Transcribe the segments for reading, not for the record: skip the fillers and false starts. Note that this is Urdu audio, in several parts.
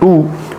2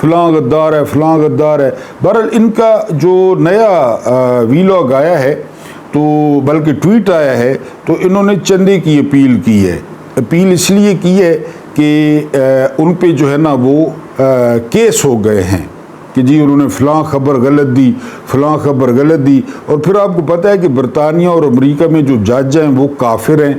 فلاں غدار ہے، فلاں غدار ہے۔ بہرحال ان کا جو نیا ویلاگ آیا ہے تو بلکہ ٹویٹ آیا ہے تو انہوں نے چندے کی اپیل کی ہے۔ اپیل اس لیے کی ہے کہ ان پہ جو ہے نا وہ کیس ہو گئے ہیں کہ جی انہوں نے فلاں خبر غلط دی، فلاں خبر غلط دی۔ اور پھر آپ کو پتہ ہے کہ برطانیہ اور امریکہ میں جو جج ہیں وہ کافر ہیں۔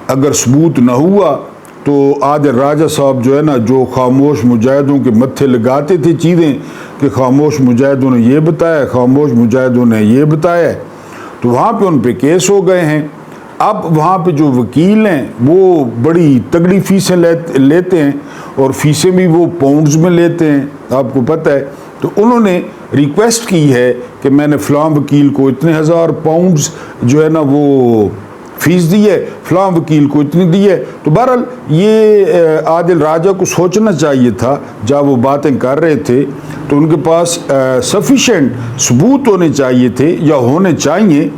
اگر ثبوت نہ ہوا تو عادل راجہ صاحب جو ہے نا، جو خاموش مجاہدوں کے متھے لگاتے تھے چیزیں کہ خاموش مجاہدوں نے یہ بتایا، خاموش مجاہدوں نے یہ بتایا، تو وہاں پہ ان پہ کیس ہو گئے ہیں۔ اب وہاں پہ جو وکیل ہیں وہ بڑی تگڑی فیسیں لیتے ہیں، اور فیسیں بھی وہ پاؤنڈز میں لیتے ہیں، آپ کو پتہ ہے۔ تو انہوں نے ریکویسٹ کی ہے کہ میں نے فلاں وکیل کو اتنے ہزار پاؤنڈز جو ہے نا وہ فیس دی ہے، فلاں وکیل کو اتنی دی ہے۔ تو بہرحال یہ عادل راجہ کو سوچنا چاہیے تھا جب وہ باتیں کر رہے تھے، تو ان کے پاس سفیشینٹ ثبوت ہونے چاہیے تھے یا ہونے چاہیے،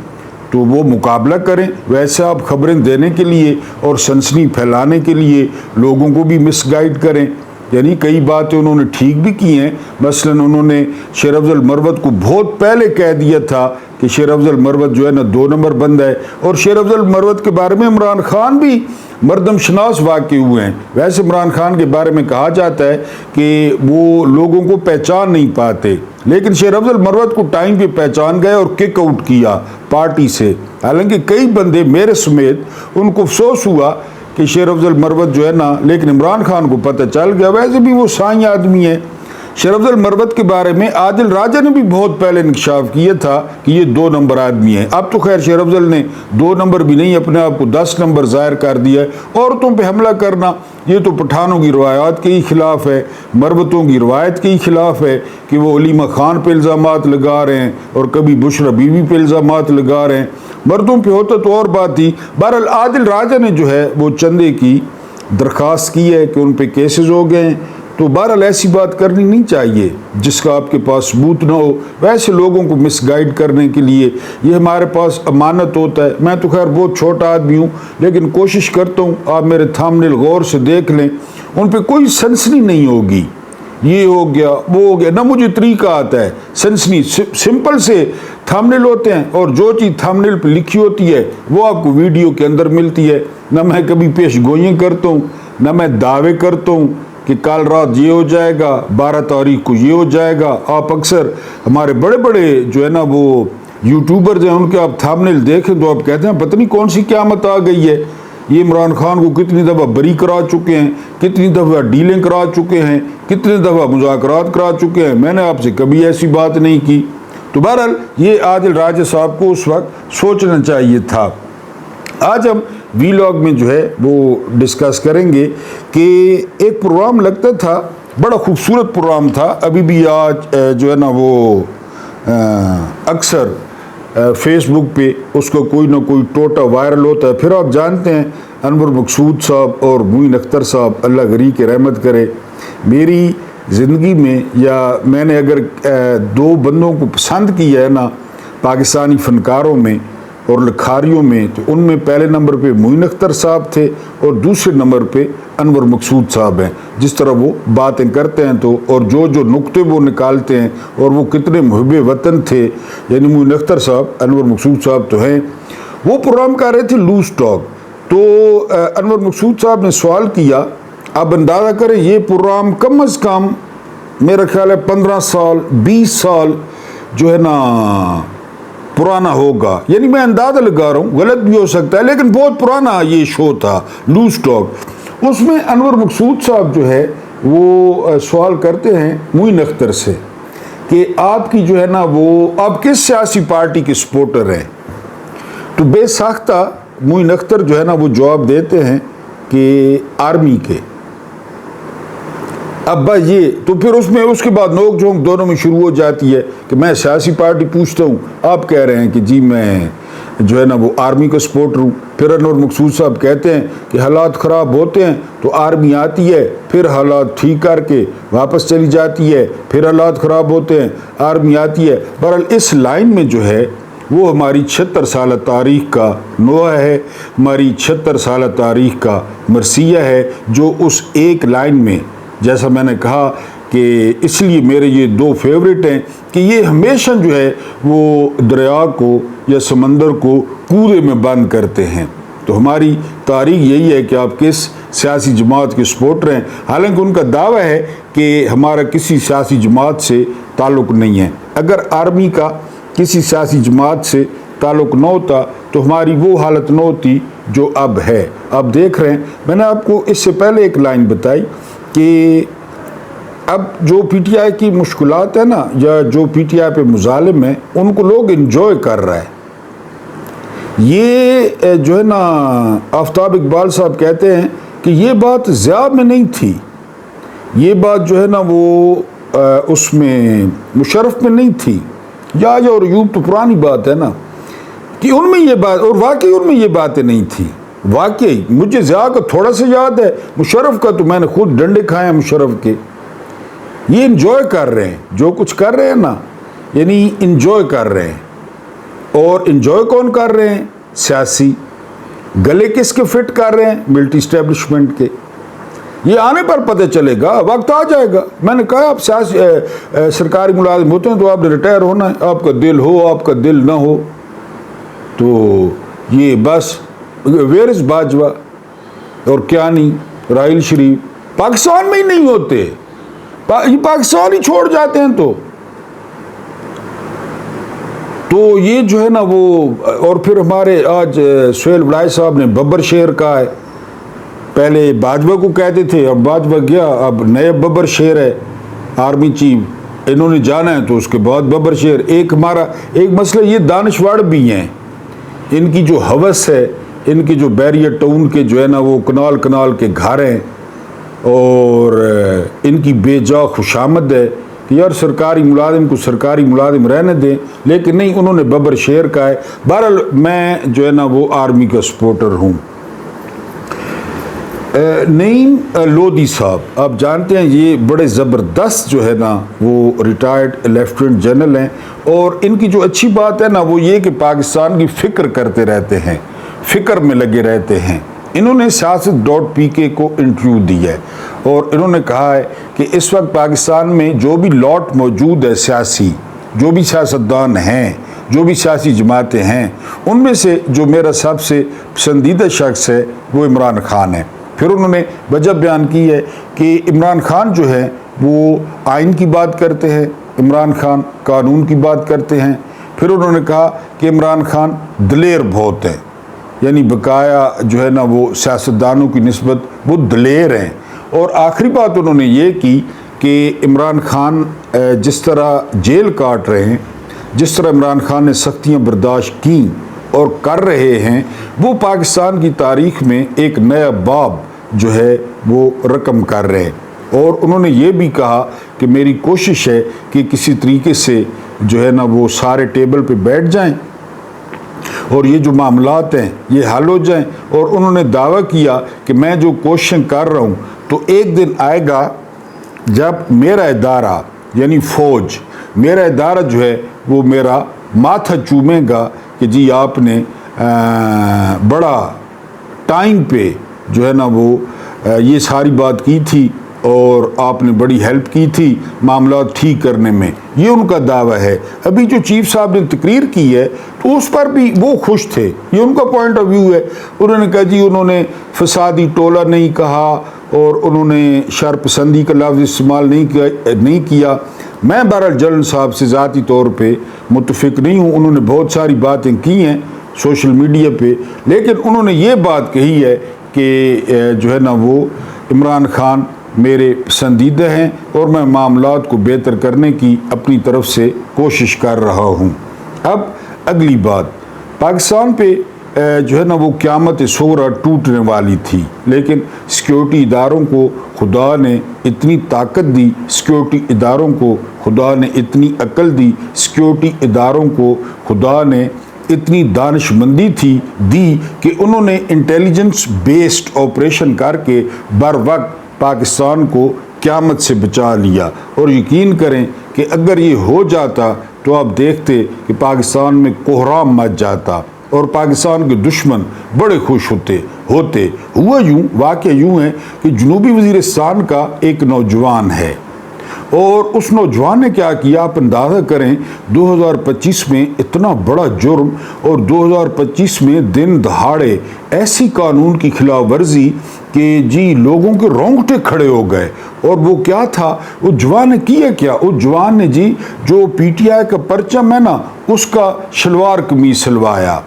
تو وہ مقابلہ کریں۔ ویسے آپ خبریں دینے کے لیے اور سنسنی پھیلانے کے لیے لوگوں کو بھی مس گائیڈ کریں، یعنی کئی باتیں انہوں نے ٹھیک بھی کی ہیں۔ مثلا انہوں نے شیر افضل مروت کو بہت پہلے کہہ دیا تھا کہ شیر افضل مروت جو ہے نا 2 نمبر بندہ ہے، اور شیر افضل مروت کے بارے میں عمران خان بھی مردم شناس واقع ہوئے ہیں۔ ویسے عمران خان کے بارے میں کہا جاتا ہے کہ وہ لوگوں کو پہچان نہیں پاتے، لیکن شیر افضل مروت کو ٹائم پہ پہچان گئے اور کک آؤٹ کیا پارٹی سے۔ حالانکہ کئی بندے میرے سمیت ان کو افسوس ہوا کہ شیر افضل مروت جو ہے نا، لیکن عمران خان کو پتہ چل گیا۔ ویسے بھی وہ سائیں آدمی ہے۔ شیر افضل مروت کے بارے میں عادل راجہ نے بھی بہت پہلے انکشاف کیا تھا کہ یہ 2 نمبر آدمی ہے۔ اب تو خیر شیر افضل نے 2 نمبر بھی نہیں، اپنے آپ کو 10 نمبر ظاہر کر دیا ہے۔ عورتوں پہ حملہ کرنا یہ تو پٹھانوں کی روایات کے ہی خلاف ہے، مروتوں کی روایت کے ہی خلاف ہے کہ وہ علیمہ خان پہ الزامات لگا رہے ہیں اور کبھی بشرا بیوی پہ الزامات لگا رہے ہیں۔ مردوں پہ ہوتا تو اور بات تھی۔ بہرحال عادل راجہ نے جو ہے وہ چندے کی درخواست کی ہے کہ ان پہ کیسز ہو گئے ہیں، تو بہرحال ایسی بات کرنی نہیں چاہیے جس کا آپ کے پاس ثبوت نہ ہو۔ ویسے لوگوں کو مس گائیڈ کرنے کے لیے یہ ہمارے پاس امانت ہوتا ہے۔ میں تو خیر بہت چھوٹا آدمی ہوں، لیکن کوشش کرتا ہوں آپ میرے تھامنیل غور سے دیکھ لیں، ان پہ کوئی سنسنی نہیں ہوگی، یہ ہو گیا وہ ہو گیا، نہ مجھے طریقہ آتا ہے سنسنی۔ سمپل سے تھامنیل ہوتے ہیں، اور جو چیز تھامنیل پہ لکھی ہوتی ہے وہ آپ کو ویڈیو کے اندر ملتی ہے۔ نہ میں کبھی پیش گوئیاں کرتا ہوں، نہ میں دعوے کرتا ہوں کہ کل رات یہ ہو جائے گا، 12 تاریخ کو یہ ہو جائے گا۔ آپ اکثر ہمارے بڑے بڑے جو ہے نا وہ یوٹیوبرز ہیں، ان کے آپ تھامنیل دیکھیں تو آپ کہتے ہیں پتہ نہیں کون سی قیامت آ گئی ہے۔ یہ عمران خان کو کتنی دفعہ بری کرا چکے ہیں، کتنی دفعہ ڈیلیں کرا چکے ہیں، کتنی دفعہ مذاکرات کرا چکے ہیں۔ میں نے آپ سے کبھی ایسی بات نہیں کی۔ تو بہرحال یہ عادل راجہ صاحب کو اس وقت سوچنا چاہیے تھا۔ آج ہم ویلاگ میں جو ہے وہ ڈسکس کریں گے کہ ایک پروگرام لگتا تھا، بڑا خوبصورت پروگرام تھا، ابھی بھی آج جو ہے نا وہ اکثر فیس بک پہ اس کا کوئی نہ کوئی ٹوٹا وائرل ہوتا ہے۔ پھر آپ جانتے ہیں انور مقصود صاحب اور معین اختر صاحب، اللہ غری کے رحمت کرے، میری زندگی میں یا میں نے اگر 2 بندوں کو پسند کیا ہے نا پاکستانی فنکاروں میں اور لکھاریوں میں، تو ان میں پہلے نمبر پہ معین اختر صاحب تھے اور دوسرے نمبر پہ انور مقصود صاحب ہیں۔ جس طرح وہ باتیں کرتے ہیں تو اور جو نقطے وہ نکالتے ہیں اور وہ کتنے محب وطن تھے، یعنی معین اختر صاحب، انور مقصود صاحب تو ہیں۔ وہ پروگرام کر رہے تھے لوز ٹاک، تو انور مقصود صاحب نے سوال کیا، آپ اندازہ کریں یہ پروگرام کم از کم میرا خیال ہے 15 سال 20 سال جو ہے نا پرانا ہوگا، یعنی میں اندازہ لگا رہا ہوں، غلط بھی ہو سکتا ہے، لیکن بہت پرانا یہ شو تھا لوز ٹاک۔ اس میں انور مقصود صاحب جو ہے وہ سوال کرتے ہیں معین اختر سے کہ آپ کی جو ہے نا وہ آپ کس سیاسی پارٹی کے سپورٹر ہیں؟ تو بے ساختہ معین اختر جو ہے نا وہ جواب دیتے ہیں کہ آرمی کے۔ ابا یہ تو پھر اس کے بعد نوک جھونک دونوں میں شروع ہو جاتی ہے کہ میں سیاسی پارٹی پوچھتا ہوں، آپ کہہ رہے ہیں کہ جی میں جو ہے نا وہ آرمی کا سپورٹر ہوں۔ پھر انور مقصود صاحب کہتے ہیں کہ حالات خراب ہوتے ہیں تو آرمی آتی ہے، پھر حالات ٹھیک کر کے واپس چلی جاتی ہے، پھر حالات خراب ہوتے ہیں آرمی آتی ہے۔ بہرحال اس لائن میں جو ہے وہ ہماری 76 سالہ تاریخ کا نوحہ ہے، ہماری 76 سالہ تاریخ کا مرثیہ ہے، جو اس ایک لائن میں، جیسا میں نے کہا کہ اس لیے میرے یہ دو فیوریٹ ہیں کہ یہ ہمیشہ جو ہے وہ دریا کو یا سمندر کو کودے میں بند کرتے ہیں۔ تو ہماری تاریخ یہی ہے کہ آپ کس سیاسی جماعت کے سپورٹر ہیں، حالانکہ ان کا دعویٰ ہے کہ ہمارا کسی سیاسی جماعت سے تعلق نہیں ہے۔ اگر آرمی کا کسی سیاسی جماعت سے تعلق نہ ہوتا تو ہماری وہ حالت نہ ہوتی جو اب ہے۔ آپ دیکھ رہے ہیں، میں نے آپ کو اس سے پہلے ایک لائن بتائی کہ اب جو پی ٹی آئی کی مشکلات ہیں نا، یا جو پی ٹی آئی پہ مظالم ہیں، ان کو لوگ انجوائے کر رہا ہے۔ یہ جو ہے نا، آفتاب اقبال صاحب کہتے ہیں کہ یہ بات ضیاء میں نہیں تھی، یہ بات جو ہے نا وہ اس میں مشرف میں نہیں تھی، یا اور ایوب تو پرانی بات ہے نا، کہ ان میں یہ بات، اور واقعی ان میں یہ باتیں نہیں تھی۔ واقعی مجھے ضیاء کا تھوڑا سا یاد ہے، مشرف کا تو میں نے خود ڈنڈے کھائے ہیں مشرف کے۔ یہ انجوائے کر رہے ہیں جو کچھ کر رہے ہیں نا، یعنی انجوائے کر رہے ہیں۔ اور انجوائے کون کر رہے ہیں؟ سیاسی۔ گلے کس کے فٹ کر رہے ہیں؟ ملٹری اسٹیبلشمنٹ کے۔ یہ آنے پر پتہ چلے گا، وقت آ جائے گا۔ میں نے کہا آپ سیاسی سرکاری ملازم ہوتے ہیں تو آپ نے ریٹائر ہونا ہے، آپ کا دل ہو آپ کا دل نہ ہو تو یہ بس ویر از باجوہ اور کیانی، راحیل شریف پاکستان میں ہی نہیں ہوتے، یہ پاکستان ہی چھوڑ جاتے ہیں تو یہ جو ہے نا وہ۔ اور پھر ہمارے آج سہیل بڑائے صاحب نے ببر شیر کہا ہے، پہلے باجوہ کو کہتے تھے، اب باجوہ گیا، اب نئے ببر شیر ہے آرمی چیف، انہوں نے جانا ہے تو اس کے بعد ببر شیر۔ ایک ہمارا ایک مسئلہ یہ دانشور بھی ہیں، ان کی جو ہوس ہے، ان کی جو بیریئر ٹاؤن کے جو ہے نا وہ کنال کنال کے گھر ہیں، اور ان کی بے جا خوشامد ہے کہ یار سرکاری ملازم کو سرکاری ملازم رہنے دیں، لیکن نہیں، انہوں نے ببر شیر کا ہے۔ بہرحال میں جو ہے نا وہ آرمی کا سپورٹر ہوں۔ نعیم لودھی صاحب آپ جانتے ہیں، یہ بڑے زبردست جو ہے نا وہ ریٹائرڈ لیفٹیننٹ جنرل ہیں، اور ان کی جو اچھی بات ہے نا وہ یہ کہ پاکستان کی فکر کرتے رہتے ہیں، فکر میں لگے رہتے ہیں۔ انہوں نے سیاست.pk کو انٹرویو دی ہے اور انہوں نے کہا ہے کہ اس وقت پاکستان میں جو بھی لاٹ موجود ہے سیاسی، جو بھی سیاستدان ہیں، جو بھی سیاسی جماعتیں ہیں، ان میں سے جو میرا سب سے پسندیدہ شخص ہے وہ عمران خان ہے۔ پھر انہوں نے وجہ بیان کی ہے کہ عمران خان جو ہے وہ آئین کی بات کرتے ہیں، عمران خان قانون کی بات کرتے ہیں۔ پھر انہوں نے کہا کہ عمران خان دلیر بہت ہیں، یعنی بقایا جو ہے نا وہ سیاستدانوں کی نسبت وہ دلیر ہیں۔ اور آخری بات انہوں نے یہ کی کہ عمران خان جس طرح جیل کاٹ رہے ہیں، جس طرح عمران خان نے سختیاں برداشت کی اور کر رہے ہیں، وہ پاکستان کی تاریخ میں ایک نیا باب جو ہے وہ رقم کر رہے ہیں۔ اور انہوں نے یہ بھی کہا کہ میری کوشش ہے کہ کسی طریقے سے جو ہے نا وہ سارے ٹیبل پہ بیٹھ جائیں اور یہ جو معاملات ہیں یہ حل ہو جائیں۔ اور انہوں نے دعویٰ کیا کہ میں جو کوششیں کر رہا ہوں تو ایک دن آئے گا جب میرا ادارہ یعنی فوج، میرا ادارہ جو ہے وہ میرا ماتھا چومے گا کہ جی آپ نے بڑا ٹائم پہ جو ہے نا وہ یہ ساری بات کی تھی اور آپ نے بڑی ہیلپ کی تھی معاملات ٹھیک کرنے میں، یہ ان کا دعویٰ ہے۔ ابھی جو چیف صاحب نے تقریر کی ہے تو اس پر بھی وہ خوش تھے، یہ ان کا پوائنٹ آف ویو ہے۔ انہوں نے کہا جی انہوں نے فسادی ٹولہ نہیں کہا اور انہوں نے شر پسندی کا لفظ استعمال نہیں کیا۔ میں بہرحال جنرل صاحب سے ذاتی طور پہ متفق نہیں ہوں، انہوں نے بہت ساری باتیں کی ہیں سوشل میڈیا پہ، لیکن انہوں نے یہ بات کہی ہے کہ جو ہے نا وہ عمران خان میرے پسندیدہ ہیں اور میں معاملات کو بہتر کرنے کی اپنی طرف سے کوشش کر رہا ہوں۔ اب اگلی بات، پاکستان پہ جو ہے نا وہ قیامت صغریٰ ٹوٹنے والی تھی، لیکن سیکیورٹی اداروں کو خدا نے اتنی طاقت دی، سیکیورٹی اداروں کو خدا نے اتنی عقل دی، سیکیورٹی اداروں کو خدا نے اتنی دانش مندی دی کہ انہوں نے انٹیلیجنس بیسڈ آپریشن کر کے بر وقت پاکستان کو قیامت سے بچا لیا۔ اور یقین کریں کہ اگر یہ ہو جاتا تو آپ دیکھتے کہ پاکستان میں کوہرام مچ جاتا اور پاکستان کے دشمن بڑے خوش ہوتے۔ ہوا یوں، واقعہ یوں ہے کہ جنوبی وزیرستان کا ایک نوجوان ہے، اور اس نوجوان نے کیا کیا آپ اندازہ کریں 2025 میں اتنا بڑا جرم اور 2025 میں دن دہاڑے ایسی قانون کی خلاف ورزی کہ جی لوگوں کے رونگٹے کھڑے ہو گئے. اور وہ کیا تھا وہ جوان نے کیا کیا؟ اس جوان نے جی جو پی ٹی آئی کا پرچم ہے نا اس کا شلوار قمیض سلوایا.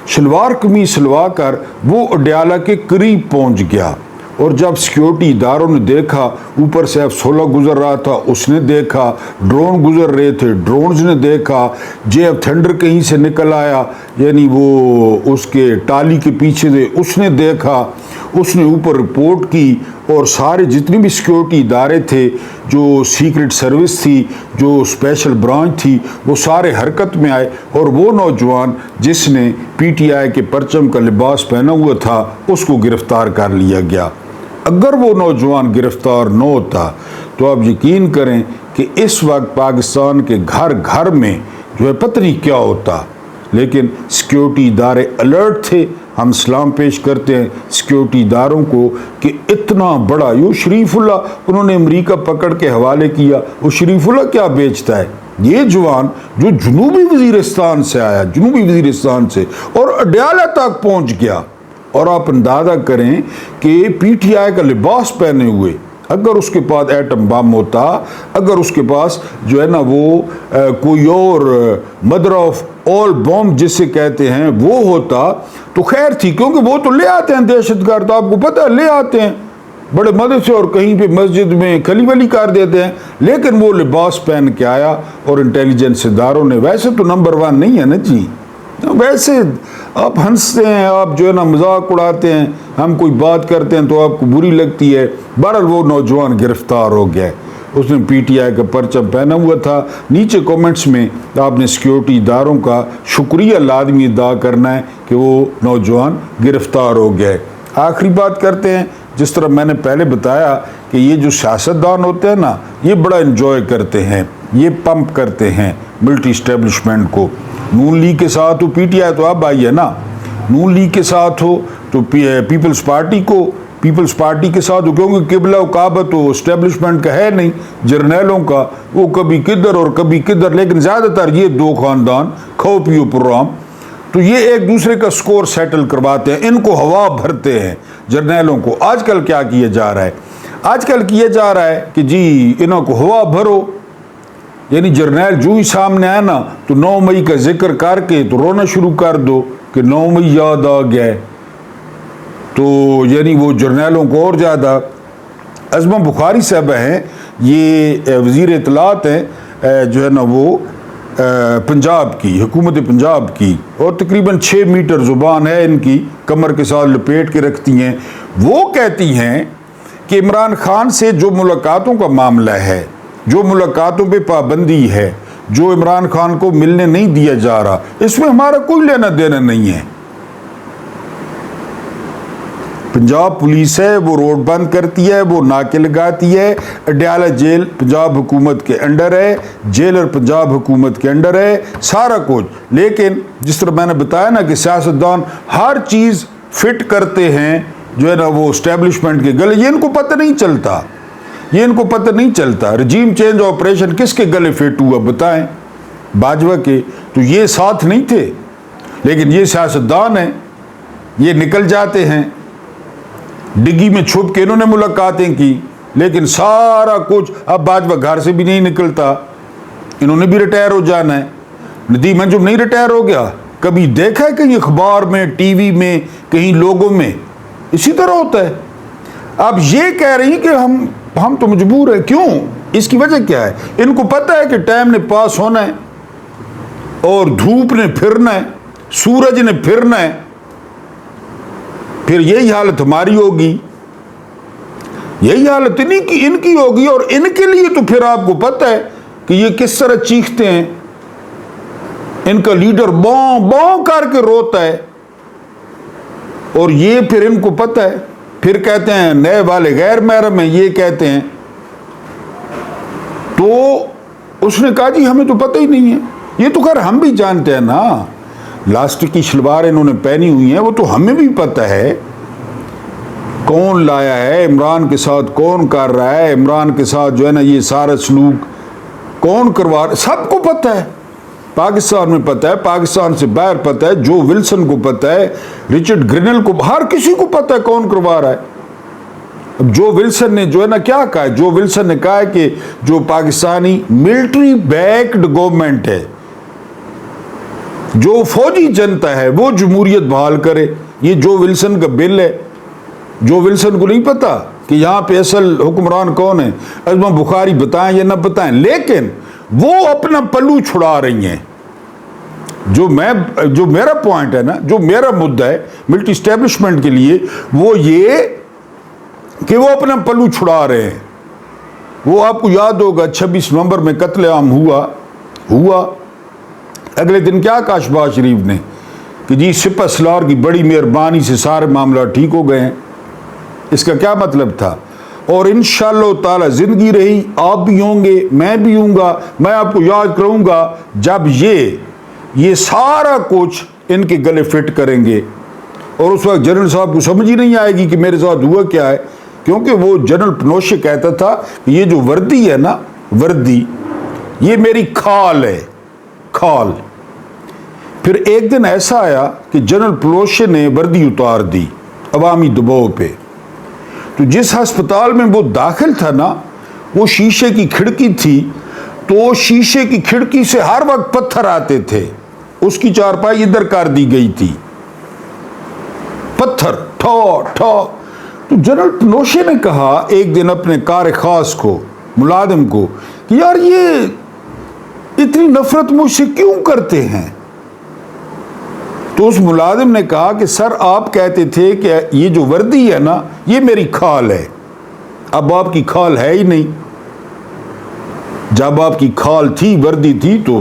شلوار قمیض سلوا کر وہ اڈیالہ کے قریب پہنچ گیا. اور جب سیکیورٹی اداروں نے دیکھا اوپر سے F-16 گزر رہا تھا اس نے دیکھا, ڈرون گزر رہے تھے ڈرونز نے دیکھا, JF تھنڈر کہیں سے نکل آیا یعنی وہ اس کے ٹالی کے پیچھے سے اس نے دیکھا, اس نے اوپر رپورٹ کی. اور سارے جتنے بھی سیکیورٹی ادارے تھے, جو سیکرٹ سروس تھی, جو اسپیشل برانچ تھی, وہ سارے حرکت میں آئے. اور وہ نوجوان جس نے پی ٹی آئی کے پرچم کا لباس پہنا ہوا تھا اس کو گرفتار کر لیا گیا. اگر وہ نوجوان گرفتار نہ ہوتا تو آپ یقین کریں کہ اس وقت پاکستان کے گھر گھر میں جو ہے پتہ نہیں کیا ہوتا. لیکن سیکیورٹی ادارے الرٹ تھے. ہم سلام پیش کرتے ہیں سیکیورٹی اداروں کو کہ اتنا بڑا یہ شریف اللہ انہوں نے امریکہ پکڑ کے حوالے کیا. وہ شریف اللہ کیا بیچتا ہے؟ یہ جوان جو جنوبی وزیرستان سے آیا, جنوبی وزیرستان سے, اور اڈیالہ تک پہنچ گیا. اور آپ اندازہ کریں کہ پی ٹی آئی کا لباس پہنے ہوئے اگر اس کے پاس ایٹم بم ہوتا, اگر اس کے پاس جو ہے نا وہ کوئی اور مدر آف آل بوم جسے کہتے ہیں وہ ہوتا تو خیر تھی, کیونکہ وہ تو لے آتے ہیں دہشت گرد, آپ کو پتہ ہے لے آتے ہیں بڑے مدد سے اور کہیں پہ مسجد میں کھلی ولی کر دیتے ہیں. لیکن وہ لباس پہن کے آیا اور انٹیلیجنس اداروں نے, ویسے تو نمبر 1 نہیں ہے نا جی, ویسے آپ ہنستے ہیں, آپ جو ہے نا مذاق اڑاتے ہیں, ہم کوئی بات کرتے ہیں تو آپ کو بری لگتی ہے. بہرحال وہ نوجوان گرفتار ہو گیا. اس نے پی ٹی آئی کا پرچم پہنا ہوا تھا. نیچے کومنٹس میں آپ نے سیکیورٹی اداروں کا شکریہ لازمی ادا کرنا ہے کہ وہ نوجوان گرفتار ہو گئے. آخری بات کرتے ہیں, جس طرح میں نے پہلے بتایا کہ یہ جو سیاستدان ہوتے ہیں نا یہ بڑا انجوائے کرتے ہیں, یہ پمپ کرتے ہیں ملٹری اسٹیبلشمنٹ کو. نون لیگ کے ساتھ ہو, پی ٹی آئی تو اب آئی ہے نا, نون لیگ کے ساتھ ہو تو پیپلز پارٹی کو, پیپلز پارٹی کے ساتھ ہو, کیونکہ قبلہ و کعبہ تو اسٹیبلشمنٹ کا ہے نہیں, جرنیلوں کا, وہ کبھی کدھر اور کبھی کدھر, لیکن زیادہ تر یہ دو خاندان کھو پیو پروگرام, تو یہ ایک دوسرے کا سکور سیٹل کرواتے ہیں, ان کو ہوا بھرتے ہیں جرنیلوں کو. آج کل کیا کیا جا رہا ہے؟ آج کل کیا جا رہا ہے کہ جی انہوں کو ہوا بھرو, یعنی جرنیل جو ہی سامنے آیا نا تو 9 مئی کا ذکر کر کے تو رونا شروع کر دو کہ 9 مئی یاد آ گیا ہے. تو یعنی وہ جرنیلوں کو اور زیادہ. عظمہ بخاری صاحبہ ہیں, یہ وزیر اطلاعات ہیں جو ہے نا وہ پنجاب کی, حکومت پنجاب کی, اور تقریباً 6 میٹر زبان ہے ان کی, کمر کے ساتھ لپیٹ کے رکھتی ہیں. وہ کہتی ہیں کہ عمران خان سے جو ملاقاتوں کا معاملہ ہے, جو ملاقاتوں پہ پابندی ہے, جو عمران خان کو ملنے نہیں دیا جا رہا, اس میں ہمارا کوئی لینا دینا نہیں ہے. پنجاب پولیس ہے وہ روڈ بند کرتی ہے, وہ ناکے لگاتی ہے. اڈیالہ جیل پنجاب حکومت کے انڈر ہے, جیلر پنجاب حکومت کے انڈر ہے, سارا کچھ. لیکن جس طرح میں نے بتایا نا کہ سیاستدان ہر چیز فٹ کرتے ہیں جو ہے نا وہ اسٹیبلشمنٹ کے گلے, یہ ان کو پتہ نہیں چلتا, یہ ان کو پتہ نہیں چلتا. رجیم چینج آپریشن کس کے گلے فٹ ہوا بتائیں؟ باجوہ کے. تو یہ ساتھ نہیں تھے, لیکن یہ سیاستدان ہیں, یہ نکل جاتے ہیں. ڈگی میں چھپ کے انہوں نے ملاقاتیں کی, لیکن سارا کچھ اب باجوہ گھر سے بھی نہیں نکلتا, انہوں نے بھی ریٹائر ہو جانا ہے. ندیم انجم نہیں ریٹائر ہو گیا, کبھی دیکھا ہے کہیں اخبار میں, ٹی وی میں, کہیں لوگوں میں؟ اسی طرح ہوتا ہے. اب یہ کہہ رہی ہیں کہ ہم تو مجبور ہیں. کیوں؟ اس کی وجہ کیا ہے؟ ان کو پتہ ہے کہ ٹائم نے پاس ہونا ہے اور دھوپ نے پھرنا ہے, سورج نے پھرنا ہے, پھر یہی حالت ہماری ہوگی, یہی حالت ان کی ہوگی. اور ان کے لیے تو پھر آپ کو پتہ ہے کہ یہ کس طرح چیختے ہیں, ان کا لیڈر باں باں کر کے روتا ہے, اور یہ پھر ان کو پتہ ہے, پھر کہتے ہیں نئے والے غیر محرم ہیں, یہ کہتے ہیں. تو اس نے کہا جی ہمیں تو پتہ ہی نہیں ہے. یہ تو خیر ہم بھی جانتے ہیں نا, لاسٹک کی شلوار انہوں نے پہنی ہوئی ہیں, وہ تو ہمیں بھی پتہ ہے. کون لایا ہے، عمران کے ساتھ کون کر رہا ہے، عمران کے ساتھ جو ہے نا یہ سارا سلوک کون کروا رہا، سب کو پتہ ہے، پاکستان میں پتہ ہے، پاکستان سے باہر پتہ ہے، جو ولسن کو پتہ ہے، رچرڈ گرینل کو، ہر کسی کو پتہ ہے کون کروا رہا ہے۔ اب جو ولسن نے جو ہے نا کیا کہا ہے، جو ولسن نے کہا ہے کہ جو پاکستانی ملٹری بیکڈ گورنمنٹ ہے، جو فوجی جنتا ہے وہ جمہوریت بحال کرے، یہ جو ولسن کا بل ہے۔ جو ولسن کو نہیں پتا کہ یہاں پہ اصل حکمران کون ہے، ازما بخاری بتائیں یا نہ بتائیں، لیکن وہ اپنا پلو چھڑا رہی ہیں۔ جو میرا پوائنٹ ہے نا، جو میرا مدعا ہے ملٹری اسٹیبلشمنٹ کے لیے، وہ یہ کہ وہ اپنا پلو چھڑا رہے ہیں۔ وہ آپ کو یاد ہوگا 26 نومبر میں قتل عام ہوا، اگلے دن کیا کہا شہباز شریف نے کہ جی سپہ سالار کی بڑی مہربانی سے سارے معاملات ٹھیک ہو گئے ہیں۔ اس کا کیا مطلب تھا؟ اور انشاءاللہ تعالی زندگی رہی، آپ بھی ہوں گے، میں بھی ہوں گا، میں آپ کو یاد کروں گا جب یہ سارا کچھ ان کے گلے فٹ کریں گے، اور اس وقت جنرل صاحب کو سمجھ ہی نہیں آئے گی کہ میرے ساتھ ہوا کیا ہے، کیونکہ وہ جنرل پنوشے کہتا تھا کہ یہ جو وردی ہے نا، وردی یہ میری کھال ہے، کھال۔ پھر ایک دن ایسا آیا کہ جنرل پنوشے نے وردی اتار دی عوامی دباؤ پہ، تو جس ہسپتال میں وہ داخل تھا نا، وہ شیشے کی کھڑکی تھی، تو شیشے کی کھڑکی سے ہر وقت پتھر آتے تھے، اس کی چارپائی ادھر کر دی گئی تھی، پتھر ٹھا ٹھا۔ تو جنرل پنوشے نے کہا ایک دن اپنے کار خاص کو، ملازم کو، کہ یار یہ اتنی نفرت مجھ سے کیوں کرتے ہیں؟ تو اس ملازم نے کہا کہ سر آپ کہتے تھے کہ یہ جو وردی ہے نا یہ میری کھال ہے، اب آپ کی کھال ہے ہی نہیں۔ جب آپ کی کھال تھی، وردی تھی، تو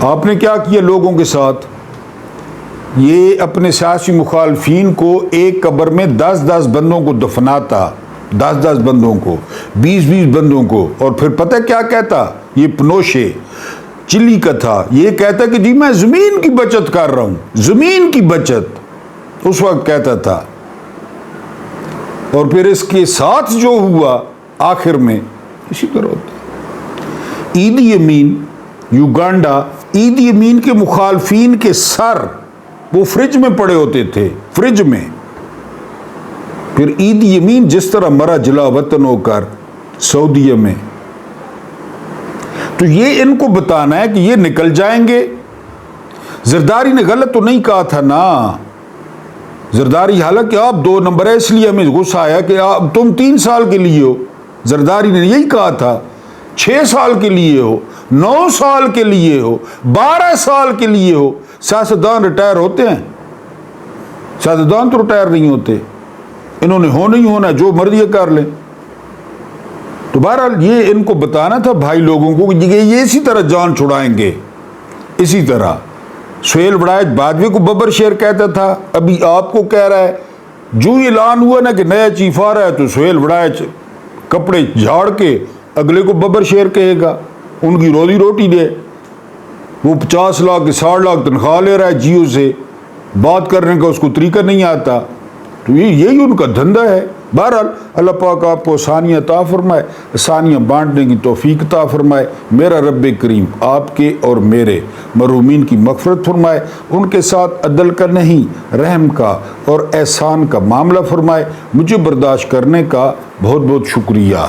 آپ نے کیا کیا لوگوں کے ساتھ؟ یہ اپنے سیاسی مخالفین کو ایک قبر میں 10 بندوں کو دفناتا، 10 بندوں کو، 20 بندوں کو، اور پھر پتہ کیا کہتا؟ یہ پنوشے چلی کا تھا، یہ کہتا کہ جی میں زمین کی بچت کر رہا ہوں، زمین کی بچت اس وقت کہتا تھا۔ اور پھر اس کے ساتھ جو ہوا آخر میں اسی طرح ہوتا ہے۔ ایدی امین یوگانڈا، ایدی امین کے مخالفین کے سر وہ فریج میں پڑے ہوتے تھے، فریج میں۔ پھر ایدی امین جس طرح مرا جلا وطن ہو کر سعودیہ میں، تو یہ ان کو بتانا ہے کہ یہ نکل جائیں گے۔ زرداری نے غلط تو نہیں کہا تھا نا، زرداری حالانکہ آپ 2 نمبر ہے، اس لیے ہمیں غصہ آیا کہ تم 3 سال کے لیے ہو، زرداری نے یہی کہا تھا 6 سال کے لیے ہو، 9 سال کے لیے ہو، 12 سال کے لیے ہو۔ سیاستدان ریٹائر ہوتے ہیں؟ سیاستدان تو ریٹائر نہیں ہوتے، انہوں نے ہونا ہی ہونا، جو مرضی کر لیں۔ تو بہرحال یہ ان کو بتانا تھا بھائی لوگوں کو کہ یہ اسی طرح جان چھڑائیں گے، اسی طرح۔ سہیل وڑائچ باجوے کو ببر شیر کہتا تھا، ابھی آپ کو کہہ رہا ہے۔ جو اعلان ہوا نا کہ نیا چیف آ رہا ہے تو سہیل وڑائچ کپڑے جھاڑ کے اگلے کو ببر شیر کہے گا، ان کی روزی روٹی دے۔ وہ 50 لاکھ 60 لاکھ تنخواہ لے رہا ہے جیو سے، بات کرنے کا اس کو طریقہ نہیں آتا، تو یہی ان کا دھندا ہے۔ بہرحال اللہ پاک آپ کو آسانیاں عطا فرمائے، آسانیاں بانٹنے کی توفیق عطا فرمائے۔ میرا رب کریم آپ کے اور میرے مرحومین کی مغفرت فرمائے، ان کے ساتھ عدل کا نہیں رحم کا اور احسان کا معاملہ فرمائے۔ مجھے برداشت کرنے کا بہت بہت شکریہ۔